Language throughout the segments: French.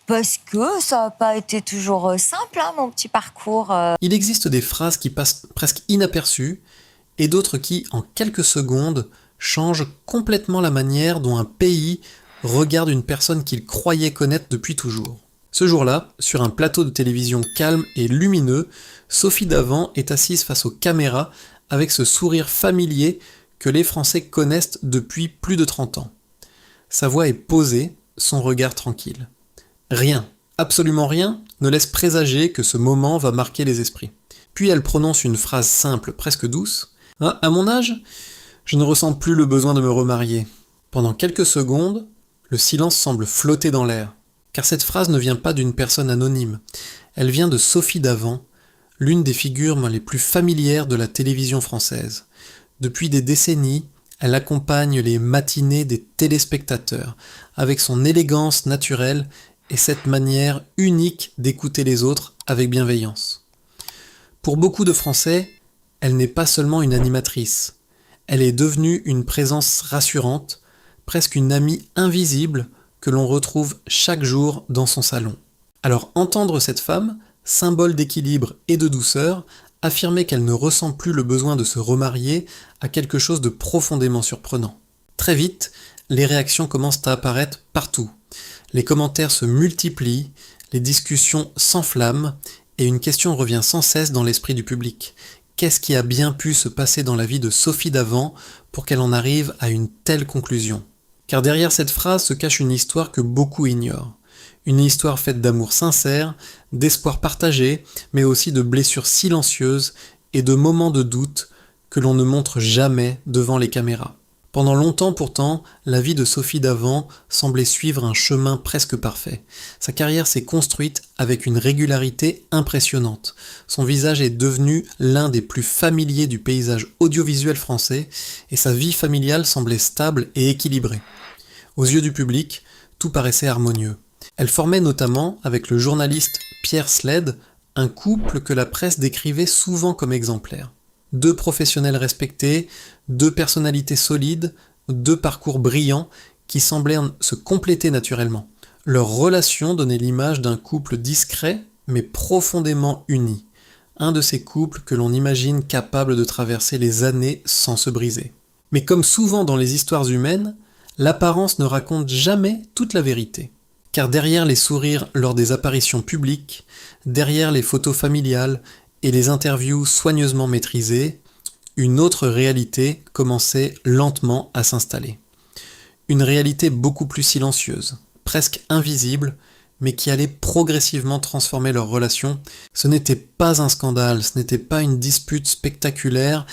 Parce que ça n'a pas été toujours simple, hein, mon petit parcours. Il existe des phrases qui passent presque inaperçues et d'autres qui, en quelques secondes, changent complètement la manière dont un pays regarde une personne qu'il croyait connaître depuis toujours. Ce jour-là, sur un plateau de télévision calme et lumineux, Sophie Davant est assise face aux caméras avec ce sourire familier que les Français connaissent depuis plus de 30 ans. Sa voix est posée, son regard tranquille. Rien, absolument rien, ne laisse présager que ce moment va marquer les esprits. Puis elle prononce une phrase simple, presque douce. « À mon âge, je ne ressens plus le besoin de me remarier. » Pendant quelques secondes, le silence semble flotter dans l'air. Car cette phrase ne vient pas d'une personne anonyme. Elle vient de Sophie Davant, l'une des figures les plus familières de la télévision française. Depuis des décennies, elle accompagne les matinées des téléspectateurs, avec son élégance naturelle et cette manière unique d'écouter les autres avec bienveillance. Pour beaucoup de Français, elle n'est pas seulement une animatrice, elle est devenue une présence rassurante, presque une amie invisible que l'on retrouve chaque jour dans son salon. Alors entendre cette femme, symbole d'équilibre et de douceur, affirmer qu'elle ne ressent plus le besoin de se remarier a quelque chose de profondément surprenant. Très vite, les réactions commencent à apparaître partout. Les commentaires se multiplient, les discussions s'enflamment, et une question revient sans cesse dans l'esprit du public. Qu'est-ce qui a bien pu se passer dans la vie de Sophie Davant pour qu'elle en arrive à une telle conclusion ? Car derrière cette phrase se cache une histoire que beaucoup ignorent. Une histoire faite d'amour sincère, d'espoir partagé, mais aussi de blessures silencieuses et de moments de doute que l'on ne montre jamais devant les caméras. Pendant longtemps pourtant, la vie de Sophie Davant semblait suivre un chemin presque parfait. Sa carrière s'est construite avec une régularité impressionnante. Son visage est devenu l'un des plus familiers du paysage audiovisuel français et sa vie familiale semblait stable et équilibrée. Aux yeux du public, tout paraissait harmonieux. Elle formait notamment, avec le journaliste Pierre Sled, un couple que la presse décrivait souvent comme exemplaire. Deux professionnels respectés, deux personnalités solides, deux parcours brillants qui semblaient se compléter naturellement. Leur relation donnait l'image d'un couple discret mais profondément uni. Un de ces couples que l'on imagine capable de traverser les années sans se briser. Mais comme souvent dans les histoires humaines, l'apparence ne raconte jamais toute la vérité. Car derrière les sourires lors des apparitions publiques, derrière les photos familiales et les interviews soigneusement maîtrisées, une autre réalité commençait lentement à s'installer. Une réalité beaucoup plus silencieuse, presque invisible, mais qui allait progressivement transformer leur relation. Ce n'était pas un scandale, ce n'était pas une dispute spectaculaire,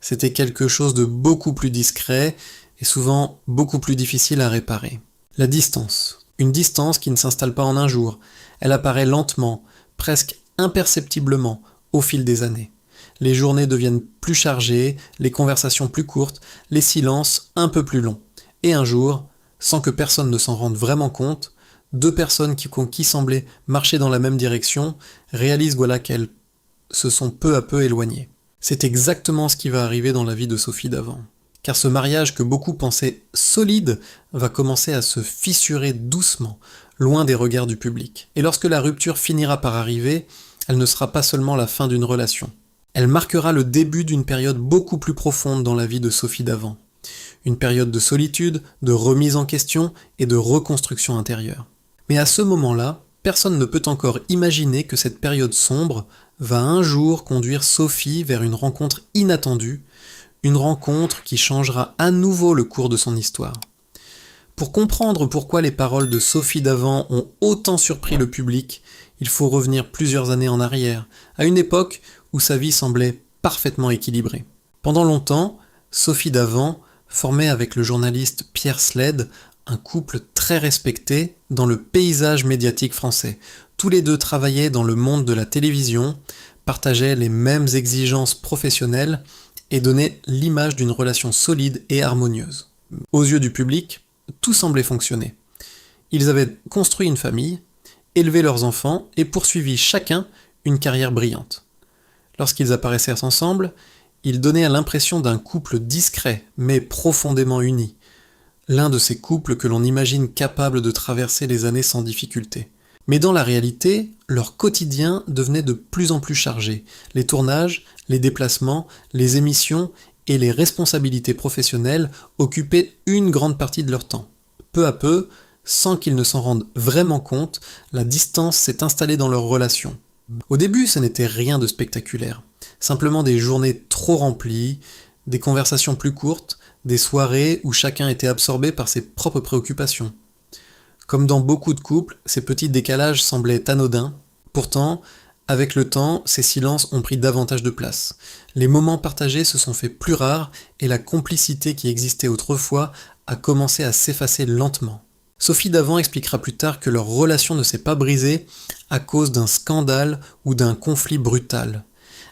c'était quelque chose de beaucoup plus discret et souvent beaucoup plus difficile à réparer. La distance. Une distance qui ne s'installe pas en un jour. Elle apparaît lentement, presque imperceptiblement, au fil des années. Les journées deviennent plus chargées, les conversations plus courtes, les silences un peu plus longs. Et un jour, sans que personne ne s'en rende vraiment compte, deux personnes qui semblaient marcher dans la même direction réalisent qu'elles se sont peu à peu éloignées. C'est exactement ce qui va arriver dans la vie de Sophie Davant. Car ce mariage que beaucoup pensaient solide va commencer à se fissurer doucement, loin des regards du public. Et lorsque la rupture finira par arriver, elle ne sera pas seulement la fin d'une relation. Elle marquera le début d'une période beaucoup plus profonde dans la vie de Sophie Davant. Une période de solitude, de remise en question et de reconstruction intérieure. Mais à ce moment-là, personne ne peut encore imaginer que cette période sombre va un jour conduire Sophie vers une rencontre inattendue, une rencontre qui changera à nouveau le cours de son histoire. Pour comprendre pourquoi les paroles de Sophie Davant ont autant surpris le public, il faut revenir plusieurs années en arrière, à une époque où sa vie semblait parfaitement équilibrée. Pendant longtemps, Sophie Davant formait avec le journaliste Pierre Sled un couple très respecté dans le paysage médiatique français. Tous les deux travaillaient dans le monde de la télévision, partageaient les mêmes exigences professionnelles et donnaient l'image d'une relation solide et harmonieuse. Aux yeux du public, tout semblait fonctionner. Ils avaient construit une famille, élevé leurs enfants et poursuivi chacun une carrière brillante. Lorsqu'ils apparaissaient ensemble, ils donnaient l'impression d'un couple discret mais profondément uni. L'un de ces couples que l'on imagine capable de traverser les années sans difficulté. Mais dans la réalité, leur quotidien devenait de plus en plus chargé. Les tournages, les déplacements, les émissions et les responsabilités professionnelles occupaient une grande partie de leur temps. Peu à peu, sans qu'ils ne s'en rendent vraiment compte, la distance s'est installée dans leur relation. Au début, ce n'était rien de spectaculaire. Simplement des journées trop remplies, des conversations plus courtes, des soirées où chacun était absorbé par ses propres préoccupations. Comme dans beaucoup de couples, ces petits décalages semblaient anodins. Pourtant, avec le temps, ces silences ont pris davantage de place. Les moments partagés se sont faits plus rares et la complicité qui existait autrefois a commencé à s'effacer lentement. Sophie Davant expliquera plus tard que leur relation ne s'est pas brisée à cause d'un scandale ou d'un conflit brutal.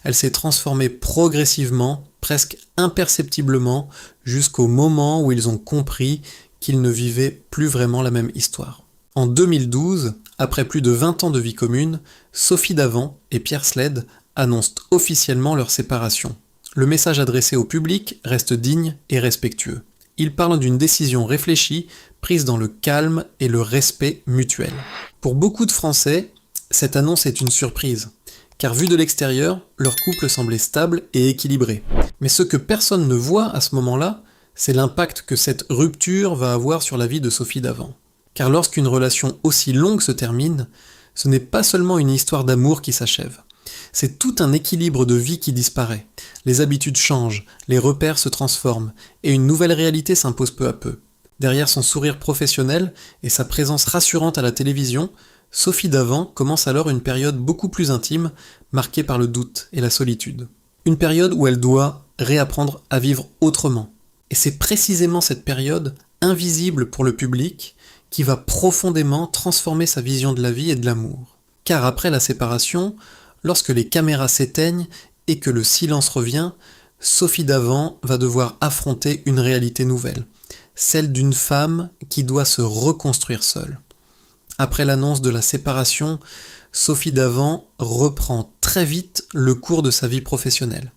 Elle s'est transformée progressivement, presque imperceptiblement, jusqu'au moment où ils ont compris qu'ils ne vivaient plus vraiment la même histoire. En 2012, après plus de 20 ans de vie commune, Sophie Davant et Pierre Sled annoncent officiellement leur séparation. Le message adressé au public reste digne et respectueux. Ils parlent d'une décision réfléchie, prise dans le calme et le respect mutuel. Pour beaucoup de Français, cette annonce est une surprise, car vu de l'extérieur, leur couple semblait stable et équilibré. Mais ce que personne ne voit à ce moment-là, c'est l'impact que cette rupture va avoir sur la vie de Sophie Davant. Car lorsqu'une relation aussi longue se termine, ce n'est pas seulement une histoire d'amour qui s'achève. C'est tout un équilibre de vie qui disparaît. Les habitudes changent, les repères se transforment, et une nouvelle réalité s'impose peu à peu. Derrière son sourire professionnel et sa présence rassurante à la télévision, Sophie Davant commence alors une période beaucoup plus intime, marquée par le doute et la solitude. Une période où elle doit réapprendre à vivre autrement. Et c'est précisément cette période, invisible pour le public, qui va profondément transformer sa vision de la vie et de l'amour. Car après la séparation, lorsque les caméras s'éteignent et que le silence revient, Sophie Davant va devoir affronter une réalité nouvelle, celle d'une femme qui doit se reconstruire seule. Après l'annonce de la séparation, Sophie Davant reprend très vite le cours de sa vie professionnelle.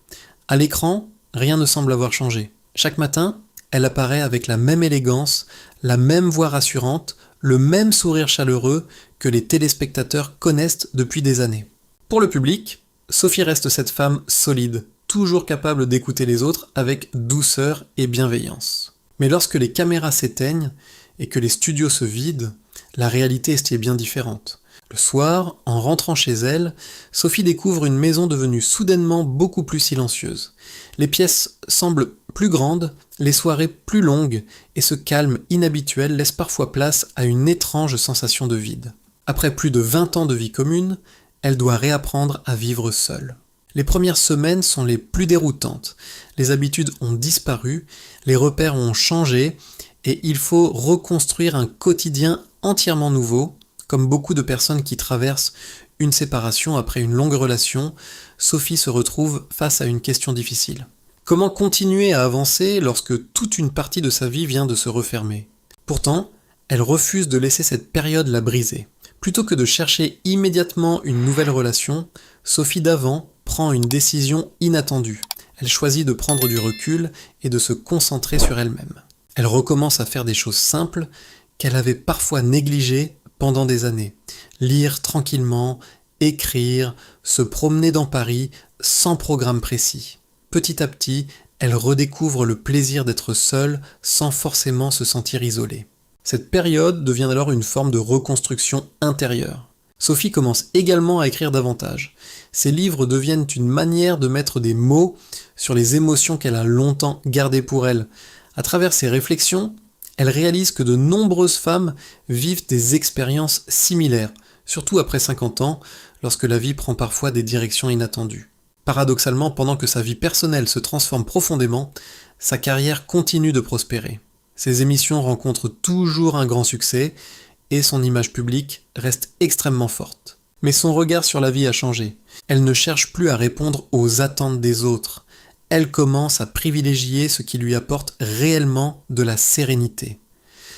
À l'écran, rien ne semble avoir changé. Chaque matin, elle apparaît avec la même élégance, la même voix rassurante, le même sourire chaleureux que les téléspectateurs connaissent depuis des années. Pour le public, Sophie reste cette femme solide, toujours capable d'écouter les autres avec douceur et bienveillance. Mais lorsque les caméras s'éteignent et que les studios se vident, la réalité est bien différente. Le soir, en rentrant chez elle, Sophie découvre une maison devenue soudainement beaucoup plus silencieuse. Les pièces semblent plus grandes, les soirées plus longues, et ce calme inhabituel laisse parfois place à une étrange sensation de vide. Après plus de 20 ans de vie commune, elle doit réapprendre à vivre seule. Les premières semaines sont les plus déroutantes. Les habitudes ont disparu, les repères ont changé, et il faut reconstruire un quotidien entièrement nouveau. Comme beaucoup de personnes qui traversent une séparation après une longue relation, Sophie se retrouve face à une question difficile. Comment continuer à avancer lorsque toute une partie de sa vie vient de se refermer ? Pourtant, elle refuse de laisser cette période la briser. Plutôt que de chercher immédiatement une nouvelle relation, Sophie Davant prend une décision inattendue. Elle choisit de prendre du recul et de se concentrer sur elle-même. Elle recommence à faire des choses simples qu'elle avait parfois négligées pendant des années. Lire tranquillement, écrire, se promener dans Paris sans programme précis. Petit à petit, elle redécouvre le plaisir d'être seule sans forcément se sentir isolée. Cette période devient alors une forme de reconstruction intérieure. Sophie commence également à écrire davantage. Ses livres deviennent une manière de mettre des mots sur les émotions qu'elle a longtemps gardées pour elle. À travers ses réflexions, elle réalise que de nombreuses femmes vivent des expériences similaires, surtout après 50 ans, lorsque la vie prend parfois des directions inattendues. Paradoxalement, pendant que sa vie personnelle se transforme profondément, sa carrière continue de prospérer. Ses émissions rencontrent toujours un grand succès et son image publique reste extrêmement forte. Mais son regard sur la vie a changé. Elle ne cherche plus à répondre aux attentes des autres. Elle commence à privilégier ce qui lui apporte réellement de la sérénité.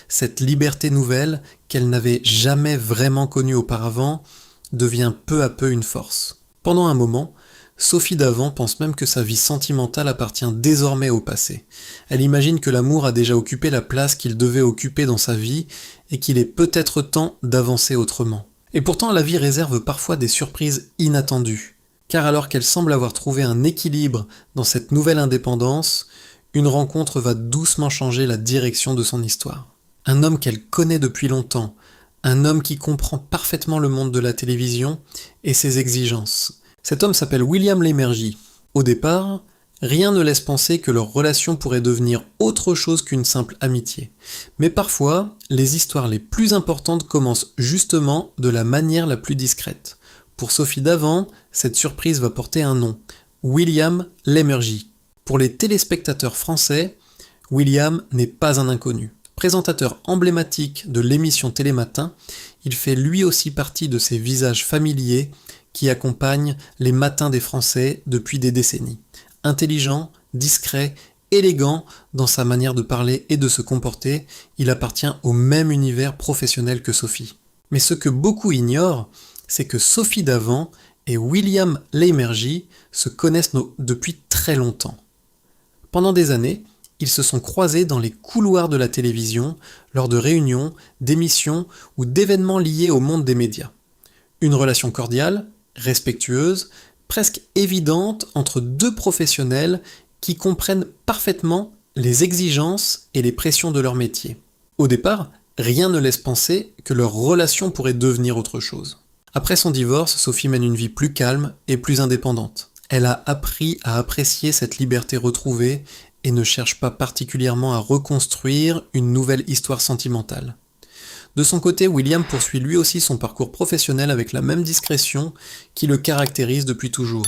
Cette liberté nouvelle, qu'elle n'avait jamais vraiment connue auparavant, devient peu à peu une force. Pendant un moment, Sophie Davant pense même que sa vie sentimentale appartient désormais au passé. Elle imagine que l'amour a déjà occupé la place qu'il devait occuper dans sa vie et qu'il est peut-être temps d'avancer autrement. Et pourtant, la vie réserve parfois des surprises inattendues. Car alors qu'elle semble avoir trouvé un équilibre dans cette nouvelle indépendance, une rencontre va doucement changer la direction de son histoire. Un homme qu'elle connaît depuis longtemps, un homme qui comprend parfaitement le monde de la télévision et ses exigences. Cet homme s'appelle William Lémergie. Au départ, rien ne laisse penser que leur relation pourrait devenir autre chose qu'une simple amitié. Mais parfois, les histoires les plus importantes commencent justement de la manière la plus discrète. Pour Sophie Davant, cette surprise va porter un nom, William Lémergie. Pour les téléspectateurs français, William n'est pas un inconnu. Présentateur emblématique de l'émission Télématin, il fait lui aussi partie de ces visages familiers qui accompagnent les matins des Français depuis des décennies. Intelligent, discret, élégant dans sa manière de parler et de se comporter, il appartient au même univers professionnel que Sophie. Mais ce que beaucoup ignorent, c'est que Sophie Davant et William Lémergie se connaissent depuis très longtemps. Pendant des années, ils se sont croisés dans les couloirs de la télévision, lors de réunions, d'émissions ou d'événements liés au monde des médias. Une relation cordiale, respectueuse, presque évidente entre deux professionnels qui comprennent parfaitement les exigences et les pressions de leur métier. Au départ, rien ne laisse penser que leur relation pourrait devenir autre chose. Après son divorce, Sophie mène une vie plus calme et plus indépendante. Elle a appris à apprécier cette liberté retrouvée et ne cherche pas particulièrement à reconstruire une nouvelle histoire sentimentale. De son côté, William poursuit lui aussi son parcours professionnel avec la même discrétion qui le caractérise depuis toujours.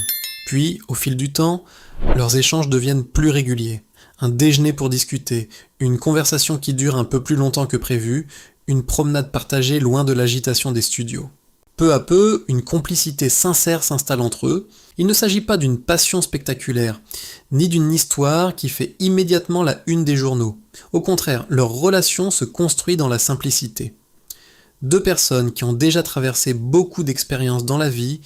Puis, au fil du temps, leurs échanges deviennent plus réguliers. Un déjeuner pour discuter, une conversation qui dure un peu plus longtemps que prévu, une promenade partagée loin de l'agitation des studios. Peu à peu, une complicité sincère s'installe entre eux. Il ne s'agit pas d'une passion spectaculaire, ni d'une histoire qui fait immédiatement la une des journaux. Au contraire, leur relation se construit dans la simplicité. Deux personnes qui ont déjà traversé beaucoup d'expériences dans la vie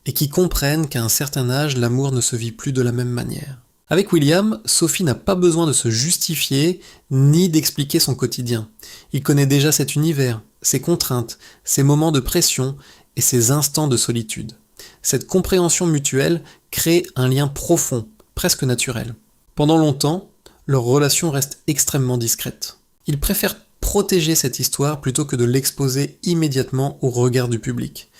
et qui comprennent qu'à un certain âge, l'amour ne se vit plus de la même manière. Avec William, Sophie n'a pas besoin de se justifier ni d'expliquer son quotidien. Il connaît déjà cet univers, ses contraintes, ses moments de pression et ses instants de solitude. Cette compréhension mutuelle crée un lien profond, presque naturel. Pendant longtemps, leur relation reste extrêmement discrète. Ils préfèrent protéger cette histoire plutôt que de l'exposer immédiatement au regard du public.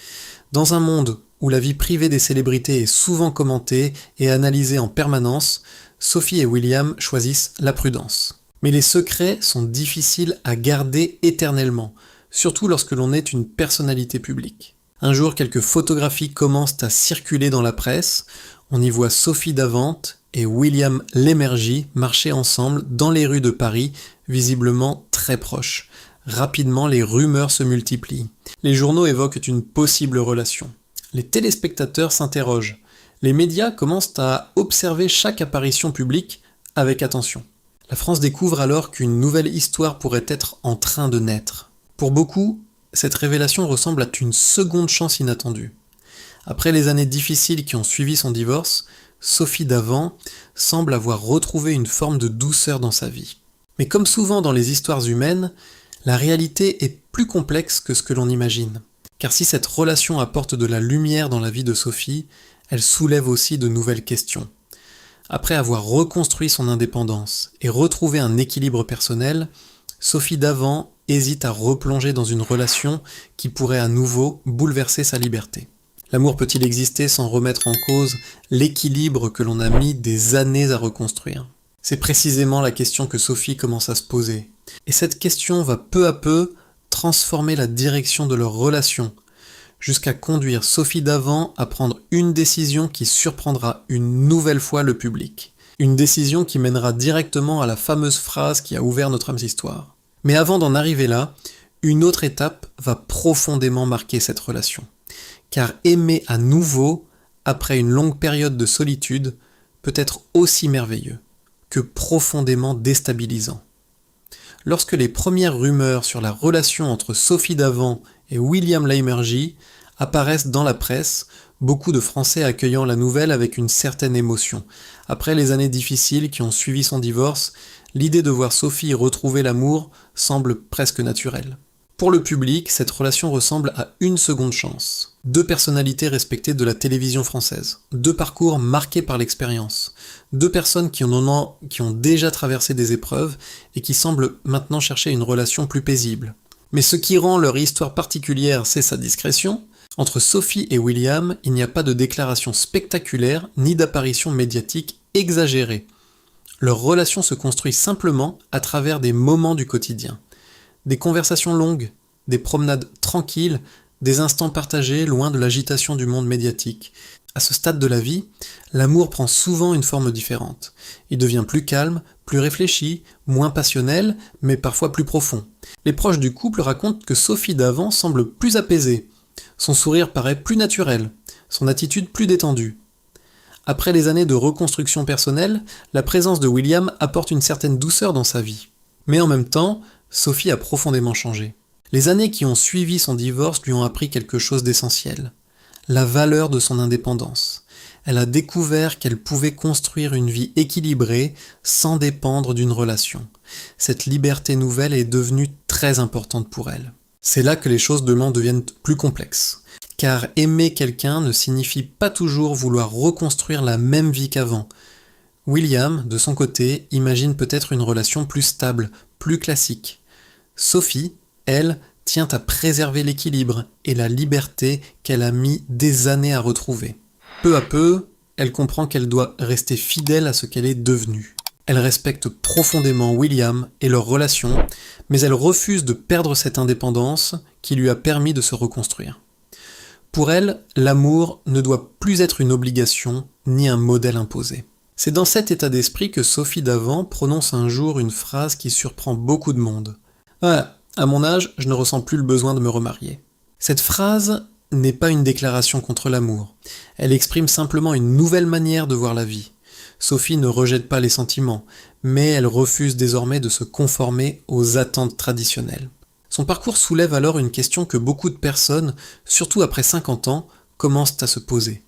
Dans un monde où la vie privée des célébrités est souvent commentée et analysée en permanence, Sophie et William choisissent la prudence. Mais les secrets sont difficiles à garder éternellement, surtout lorsque l'on est une personnalité publique. Un jour, quelques photographies commencent à circuler dans la presse. On y voit Sophie Davant et William Lémergie marcher ensemble dans les rues de Paris, visiblement très proches. Rapidement, les rumeurs se multiplient. Les journaux évoquent une possible relation. Les téléspectateurs s'interrogent. Les médias commencent à observer chaque apparition publique avec attention. La France découvre alors qu'une nouvelle histoire pourrait être en train de naître. Pour beaucoup, cette révélation ressemble à une seconde chance inattendue. Après les années difficiles qui ont suivi son divorce, Sophie Davant semble avoir retrouvé une forme de douceur dans sa vie. Mais comme souvent dans les histoires humaines, la réalité est plus complexe que ce que l'on imagine. Car si cette relation apporte de la lumière dans la vie de Sophie, elle soulève aussi de nouvelles questions. Après avoir reconstruit son indépendance et retrouvé un équilibre personnel, Sophie Davant hésite à replonger dans une relation qui pourrait à nouveau bouleverser sa liberté. L'amour peut-il exister sans remettre en cause l'équilibre que l'on a mis des années à reconstruire ? C'est précisément la question que Sophie commence à se poser. Et cette question va peu à peu transformer la direction de leur relation, jusqu'à conduire Sophie Davant à prendre une décision qui surprendra une nouvelle fois le public. Une décision qui mènera directement à la fameuse phrase qui a ouvert notre histoire. Mais avant d'en arriver là, une autre étape va profondément marquer cette relation. Car aimer à nouveau, après une longue période de solitude, peut être aussi merveilleux que profondément déstabilisant. Lorsque les premières rumeurs sur la relation entre Sophie Davant et William Lémergie apparaissent dans la presse, beaucoup de Français accueillant la nouvelle avec une certaine émotion. Après les années difficiles qui ont suivi son divorce, l'idée de voir Sophie retrouver l'amour semble presque naturelle. Pour le public, cette relation ressemble à une seconde chance. Deux personnalités respectées de la télévision française, deux parcours marqués par l'expérience, deux personnes qui ont déjà traversé des épreuves et qui semblent maintenant chercher une relation plus paisible. Mais ce qui rend leur histoire particulière, c'est sa discrétion. Entre Sophie et William, il n'y a pas de déclaration spectaculaire ni d'apparition médiatique exagérée. Leur relation se construit simplement à travers des moments du quotidien. Des conversations longues, des promenades tranquilles, des instants partagés loin de l'agitation du monde médiatique. À ce stade de la vie, l'amour prend souvent une forme différente. Il devient plus calme, plus réfléchi, moins passionnel, mais parfois plus profond. Les proches du couple racontent que Sophie d'avant semble plus apaisée. Son sourire paraît plus naturel, son attitude plus détendue. Après les années de reconstruction personnelle, la présence de William apporte une certaine douceur dans sa vie. Mais en même temps, Sophie a profondément changé. Les années qui ont suivi son divorce lui ont appris quelque chose d'essentiel. La valeur de son indépendance. Elle a découvert qu'elle pouvait construire une vie équilibrée sans dépendre d'une relation. Cette liberté nouvelle est devenue très importante pour elle. C'est là que les choses demain deviennent plus complexes. Car aimer quelqu'un ne signifie pas toujours vouloir reconstruire la même vie qu'avant. William, de son côté, imagine peut-être une relation plus stable, plus classique. Sophie, elle, tient à préserver l'équilibre et la liberté qu'elle a mis des années à retrouver. Peu à peu, elle comprend qu'elle doit rester fidèle à ce qu'elle est devenue. Elle respecte profondément William et leur relation, mais elle refuse de perdre cette indépendance qui lui a permis de se reconstruire. Pour elle, l'amour ne doit plus être une obligation ni un modèle imposé. C'est dans cet état d'esprit que Sophie d'avant prononce un jour une phrase qui surprend beaucoup de monde. « Ah, à mon âge, je ne ressens plus le besoin de me remarier. » Cette phrase n'est pas une déclaration contre l'amour. Elle exprime simplement une nouvelle manière de voir la vie. Sophie ne rejette pas les sentiments, mais elle refuse désormais de se conformer aux attentes traditionnelles. Son parcours soulève alors une question que beaucoup de personnes, surtout après 50 ans, commencent à se poser.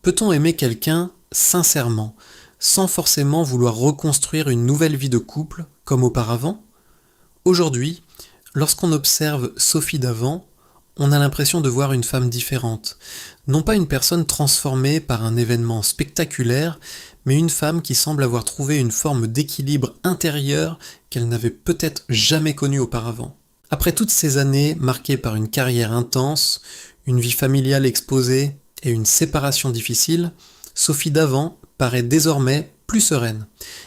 Peut-on aimer quelqu'un sincèrement, sans forcément vouloir reconstruire une nouvelle vie de couple comme auparavant ? Aujourd'hui, lorsqu'on observe Sophie d'avant, on a l'impression de voir une femme différente. Non pas une personne transformée par un événement spectaculaire, mais une femme qui semble avoir trouvé une forme d'équilibre intérieur qu'elle n'avait peut-être jamais connue auparavant. Après toutes ces années marquées par une carrière intense, une vie familiale exposée et une séparation difficile, Sophie d'avant paraît désormais plus sereine.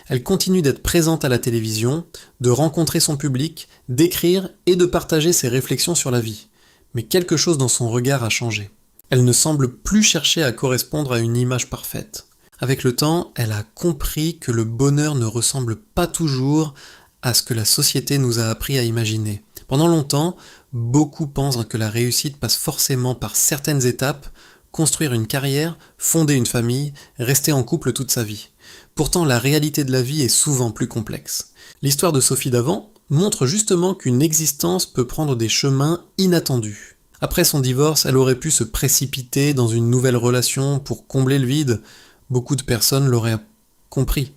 Elle continue d'être présente à la télévision, de rencontrer son public, d'écrire et de partager ses réflexions sur la vie. Mais quelque chose dans son regard a changé. Elle ne semble plus chercher à correspondre à une image parfaite. Avec le temps, elle a compris que le bonheur ne ressemble pas toujours à ce que la société nous a appris à imaginer. Pendant longtemps, beaucoup pensent que la réussite passe forcément par certaines étapes, construire une carrière, fonder une famille, rester en couple toute sa vie. Pourtant, la réalité de la vie est souvent plus complexe. L'histoire de Sophie d'avant montre justement qu'une existence peut prendre des chemins inattendus. Après son divorce, elle aurait pu se précipiter dans une nouvelle relation pour combler le vide. Beaucoup de personnes l'auraient compris.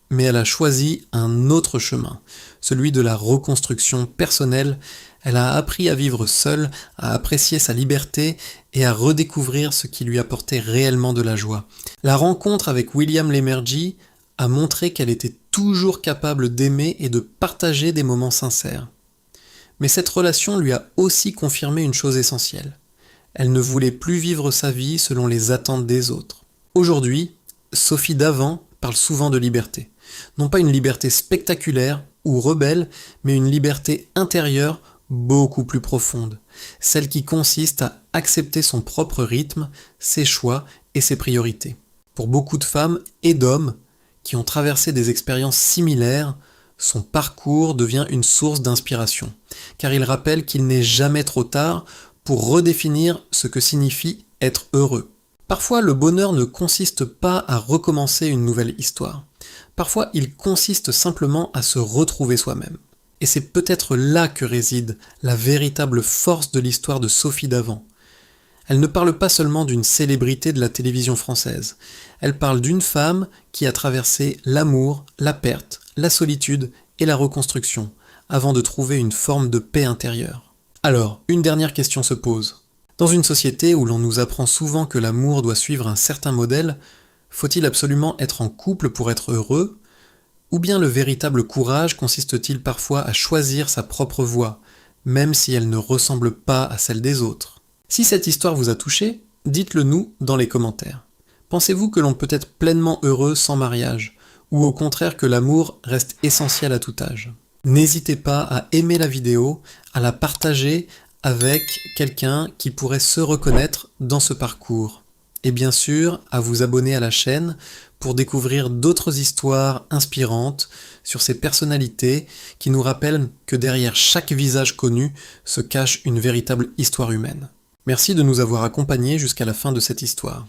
Mais elle a choisi un autre chemin, celui de la reconstruction personnelle. Elle a appris à vivre seule, à apprécier sa liberté et à redécouvrir ce qui lui apportait réellement de la joie. La rencontre avec William Lémergie a montré qu'elle était toujours capable d'aimer et de partager des moments sincères. Mais cette relation lui a aussi confirmé une chose essentielle. Elle ne voulait plus vivre sa vie selon les attentes des autres. Aujourd'hui, Sophie d'avant parle souvent de liberté. Non pas une liberté spectaculaire ou rebelle, mais une liberté intérieure beaucoup plus profonde. Celle qui consiste à accepter son propre rythme, ses choix et ses priorités. Pour beaucoup de femmes et d'hommes qui ont traversé des expériences similaires, son parcours devient une source d'inspiration, car il rappelle qu'il n'est jamais trop tard pour redéfinir ce que signifie être heureux. Parfois, le bonheur ne consiste pas à recommencer une nouvelle histoire. Parfois, il consiste simplement à se retrouver soi-même. Et c'est peut-être là que réside la véritable force de l'histoire de Sophie d'avant. Elle ne parle pas seulement d'une célébrité de la télévision française. Elle parle d'une femme qui a traversé l'amour, la perte, la solitude et la reconstruction, avant de trouver une forme de paix intérieure. Alors, une dernière question se pose. Dans une société où l'on nous apprend souvent que l'amour doit suivre un certain modèle, faut-il absolument être en couple pour être heureux ? Ou bien le véritable courage consiste-t-il parfois à choisir sa propre voie, même si elle ne ressemble pas à celle des autres ? Si cette histoire vous a touché, dites-le nous dans les commentaires. Pensez-vous que l'on peut être pleinement heureux sans mariage, ou au contraire que l'amour reste essentiel à tout âge ? N'hésitez pas à aimer la vidéo, à la partager avec quelqu'un qui pourrait se reconnaître dans ce parcours. Et bien sûr, à vous abonner à la chaîne pour découvrir d'autres histoires inspirantes sur ces personnalités qui nous rappellent que derrière chaque visage connu se cache une véritable histoire humaine. Merci de nous avoir accompagnés jusqu'à la fin de cette histoire.